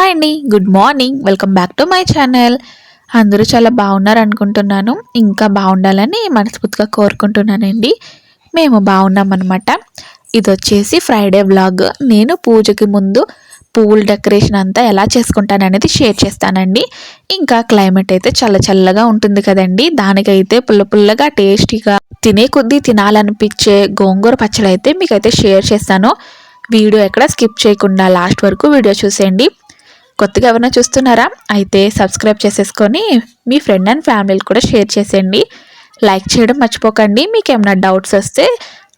Hi అండి, good morning. Welcome back to my channel. అందరూ చాలా బాగున్నారు అనుకుంటున్నాను. ఇంకా బాగుండాలని మనస్ఫూర్తిగా కోరుకుంటున్నానండి. మేము బాగున్నాం అనమాట. ఇది వచ్చేసి ఫ్రైడే వ్లాగ్. నేను పూజకి ముందు పూల డెకరేషన్ అంతా ఎలా చేసుకుంటాననేది షేర్ చేస్తానండి. ఇంకా క్లైమేట్ అయితే చల్ల చల్లగా ఉంటుంది కదండి, దానికైతే పుల్ల పుల్లగా టేస్టీగా తినే కొద్దీ తినాలనిపించే గోంగూర పచ్చడి అయితే మీకైతే షేర్ చేస్తాను. వీడియో ఎక్కడ స్కిప్ చేయకుండా లాస్ట్ వరకు వీడియో చూసేయండి. కొత్తగా ఎవరైనా చూస్తున్నారా అయితే సబ్స్క్రైబ్ చేసేసుకొని మీ ఫ్రెండ్ అండ్ ఫ్యామిలీలు కూడా షేర్ చేసేయండి. లైక్ చేయడం మర్చిపోకండి. మీకు ఏమైనా డౌట్స్ వస్తే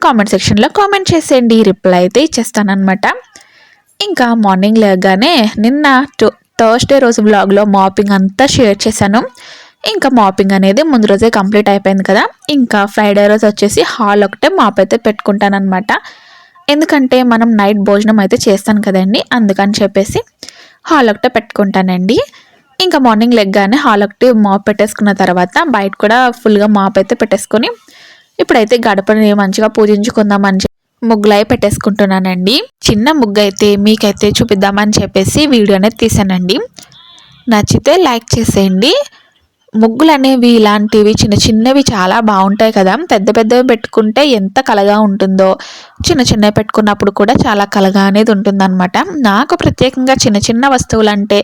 కామెంట్ సెక్షన్లో కామెంట్ చేసేయండి, రిప్లై అయితే ఇచ్చేస్తానమాట. ఇంకా మార్నింగ్ లేగానే నిన్న థర్స్డే రోజు వ్లాగ్లో మాపింగ్ అంతా షేర్ చేశాను. ఇంకా మాపింగ్ అనేది ముందు రోజే కంప్లీట్ అయిపోయింది కదా. ఇంకా ఫ్రైడే రోజు వచ్చేసి హాల్ ఒకటే మాప్ అయితే పెట్టుకుంటానమాట. ఎందుకంటే మనం నైట్ భోజనం అయితే చేస్తాను కదండి, అందుకని చెప్పేసి హాల్ ఒకటే పెట్టుకుంటానండి. ఇంకా మార్నింగ్ లెగ్గానే హాల్ ఒకటి మాప్ పెట్టేసుకున్న తర్వాత బయట కూడా ఫుల్గా మాప్ అయితే పెట్టేసుకొని ఇప్పుడైతే గడపని మంచిగా పూజించుకుందామని చెప్పి ముగ్గులై పెట్టేసుకుంటున్నానండి. చిన్న ముగ్గు అయితే మీకైతే చూపిద్దామని చెప్పేసి వీడియో అనేది తీసానండి. నచ్చితే లైక్ చేసేయండి. ముగ్గులు అనేవి ఇలాంటివి చిన్న చిన్నవి చాలా బాగుంటాయి కదా. పెద్ద పెద్దవి పెట్టుకుంటే ఎంత కలగా ఉంటుందో, చిన్న చిన్నవి పెట్టుకున్నప్పుడు కూడా చాలా కలగా అనేది ఉంటుందన్నమాట. నాకు ప్రత్యేకంగా చిన్న చిన్న వస్తువులు అంటే,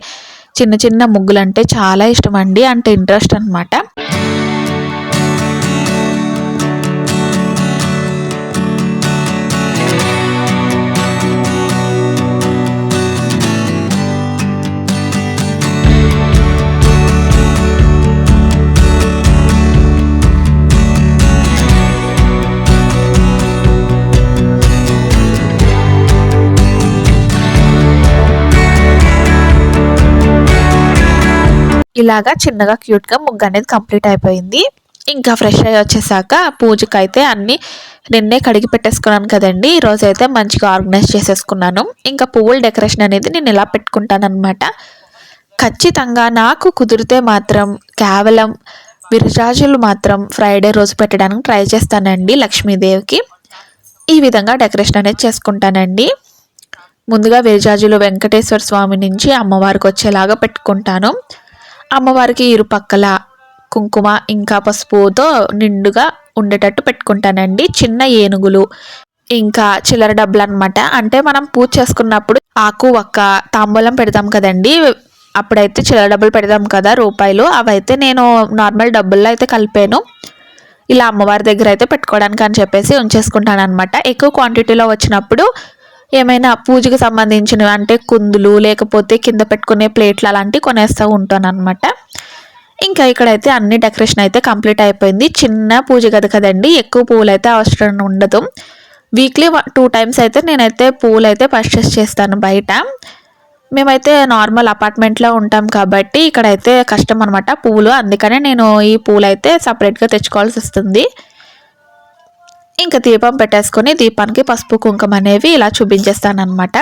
చిన్న చిన్న ముగ్గులు అంటే చాలా ఇష్టం అండి, అంటే ఇంట్రెస్ట్ అనమాట. ఇలాగా చిన్నగా క్యూట్గా ముగ్గు అనేది కంప్లీట్ అయిపోయింది. ఇంకా ఫ్రెష్ అయ్యి వచ్చేసాక పూజకి అయితే అన్నీ నిన్నే కడిగి పెట్టేసుకున్నాను కదండి. ఈరోజు అయితే మంచిగా ఆర్గనైజ్ చేసేసుకున్నాను. ఇంకా పువ్వుల డెకరేషన్ అనేది నేను ఇలా పెట్టుకుంటాను అనమాట. ఖచ్చితంగా నాకు కుదిరితే మాత్రం కేవలం విరజాజులు మాత్రం ఫ్రైడే రోజు పెట్టడానికి ట్రై చేస్తానండి లక్ష్మీదేవికి. ఈ విధంగా డెకరేషన్ అనేది చేసుకుంటానండి. ముందుగా విరజాజులు వెంకటేశ్వర స్వామి నుంచి అమ్మవారికి వచ్చేలాగా పెట్టుకుంటాను. అమ్మవారికి ఇరుపక్కల కుంకుమ ఇంకా పసుపుతో నిండుగా ఉండేటట్టు పెట్టుకుంటానండి. చిన్న ఏనుగులు ఇంకా చిల్లర డబ్బులు అనమాట. అంటే మనం పూజ చేసుకున్నప్పుడు ఆకు ఒక్క తాంబూలం పెడతాం కదండి, అప్పుడైతే చిల్లర డబ్బులు పెడతాం కదా రూపాయలు, అవైతే నేను నార్మల్ డబ్బుల్లో అయితే కలిపాను. ఇలా అమ్మవారి దగ్గర అయితే పెట్టుకోవడానికి అని చెప్పేసి ఉంచేసుకుంటాను అనమాట. ఎక్కువ క్వాంటిటీలో వచ్చినప్పుడు ఏమైనా పూజకి సంబంధించినవి అంటే కుందులు లేకపోతే కింద పెట్టుకునే ప్లేట్లు అలాంటివి కొనేస్తూ ఉంటాను అనమాట. ఇంకా ఇక్కడైతే అన్ని డెకరేషన్ అయితే కంప్లీట్ అయిపోయింది. చిన్న పూజ గది కదండి, ఎక్కువ పువ్వులు అయితే అవసరం ఉండదు. వీక్లీ 2 times అయితే నేనైతే పువ్వులు అయితే పర్చేస్ చేస్తాను బయట. మేమైతే నార్మల్ అపార్ట్మెంట్లో ఉంటాం కాబట్టి ఇక్కడైతే కష్టం అనమాట పువ్వులు, అందుకనే నేను ఈ పువ్వులు అయితే సపరేట్గా తెచ్చుకోవాల్సి వస్తుంది. ఇంకా దీపం పెట్టేసుకొని దీపానికి పసుపు కుంకుమ అనేవి ఇలా చూపించేస్తాను అనమాట.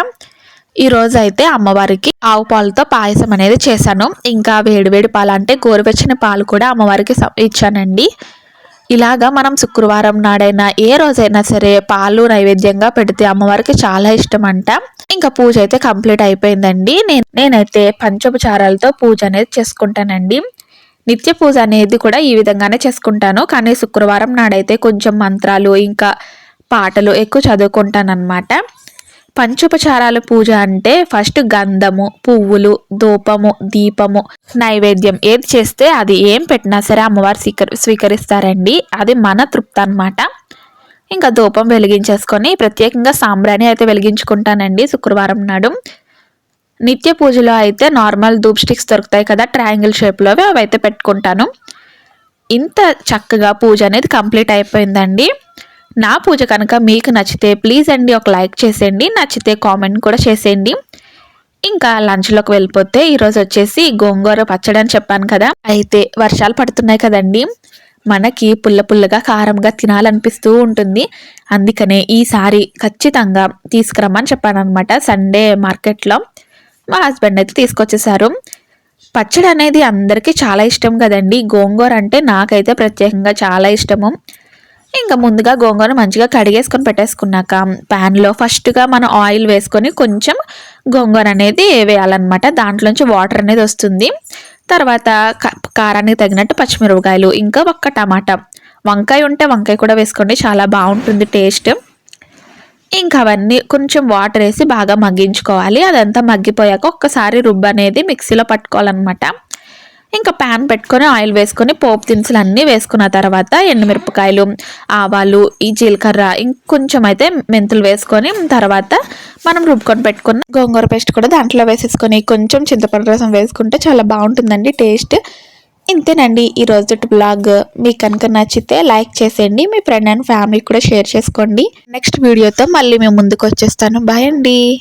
ఈరోజు అయితే అమ్మవారికి ఆవు పాలతో పాయసం అనేది చేశాను. ఇంకా వేడివేడి పాలు అంటే గోరువెచ్చని పాలు కూడా అమ్మవారికి ఇచ్చానండి. ఇలాగా మనం శుక్రవారం నాడైనా ఏ రోజైనా సరే పాలు నైవేద్యంగా పెడితే అమ్మవారికి చాలా ఇష్టం అంట. ఇంకా పూజ అయితే కంప్లీట్ అయిపోయిందండి. నేనైతే పంచోపచారాలతో పూజ అనేది చేసుకుంటానండి. నిత్య పూజ అనేది కూడా ఈ విధంగానే చేసుకుంటాను, కానీ శుక్రవారం నాడైతే కొంచెం మంత్రాలు ఇంకా పాటలు ఎక్కువ చదువుకుంటానన్నమాట. పంచోపచారాల పూజ అంటే ఫస్ట్ గంధము, పువ్వులు, ధూపము, దీపము, నైవేద్యం ఏది చేస్తే అది ఏం పెట్టినా సరే అమ్మవారు స్వీకరిస్తారండి. అది మన తృప్తి అనమాట. ఇంకా ధూపం వెలిగించేసుకొని ప్రత్యేకంగా సాంబ్రాణి అయితే వెలిగించుకుంటానండి శుక్రవారం నాడు. నిత్య పూజలో అయితే నార్మల్ ధూప్ స్టిక్స్ దొరుకుతాయి కదా ట్రయాంగిల్ షేప్లోవి, అవి అయితే పెట్టుకుంటాను. ఇంత చక్కగా పూజ అనేది కంప్లీట్ అయిపోయిందండి. నా పూజ కనుక మీకు నచ్చితే ప్లీజ్ అండి ఒక లైక్ చేసేయండి, నచ్చితే కామెంట్ కూడా చేసేయండి. ఇంకా లంచ్లోకి వెళ్ళిపోతే ఈరోజు వచ్చేసి గోంగూర పచ్చడి అని చెప్పాను కదా. అయితే వర్షాలు పడుతున్నాయి కదండి, మనకి పుల్ల పుల్లగా కారంగా తినాలనిపిస్తూ ఉంటుంది. అందుకనే ఈసారి ఖచ్చితంగా తీసుకురమ్మని చెప్పాను అనమాట. సండే మార్కెట్లో మా హస్బెండ్ అయితే తీసుకొచ్చేసారు. పచ్చడి అనేది అందరికీ చాలా ఇష్టం కదండి. గోంగూర అంటే నాకైతే ప్రత్యేకంగా చాలా ఇష్టము. ఇంకా ముందుగా గోంగూర మంచిగా కడిగేసుకొని పెట్టేసుకున్నాక ప్యాన్లో ఫస్ట్గా మనం ఆయిల్ వేసుకొని కొంచెం గోంగూర అనేది వేయాలన్నమాట. దాంట్లోంచి వాటర్ అనేది వస్తుంది. తర్వాత కారానికి తగినట్టు పచ్చిమిరపకాయలు, ఇంకా ఒక్క టమాటా, వంకాయ ఉంటే వంకాయ కూడా వేసుకోండి, చాలా బాగుంటుంది టేస్ట్. ఇంకా అవన్నీ కొంచెం వాటర్ వేసి బాగా మగ్గించుకోవాలి. అదంతా మగ్గిపోయాక ఒక్కసారి రుబ్బు అనేది మిక్సీలో పట్టుకోవాలన్నమాట. ఇంకా ప్యాన్ పెట్టుకొని ఆయిల్ వేసుకొని పోపు దినుసులు అన్నీ వేసుకున్న తర్వాత ఎండుమిరపకాయలు, ఆవాలు, ఈ జీలకర్ర, ఇంకొంచెం అయితే మెంతులు వేసుకొని తర్వాత మనం రుబ్బుకొని పెట్టుకున్న గోంగూర పేస్ట్ కూడా దాంట్లో వేసేసుకొని కొంచెం చింతపండు రసం వేసుకుంటే చాలా బాగుంటుందండి టేస్ట్. ఇంతేనండి ఈ రోజు బ్లాగ్. మీకు కనుక నచ్చితే లైక్ చేసేయండి, మీ ఫ్రెండ్ అండ్ ఫ్యామిలీ కూడా షేర్ చేసుకోండి. నెక్స్ట్ వీడియోతో మళ్ళీ మేము ముందుకు వచ్చేస్తాను. బాయ్ అండి.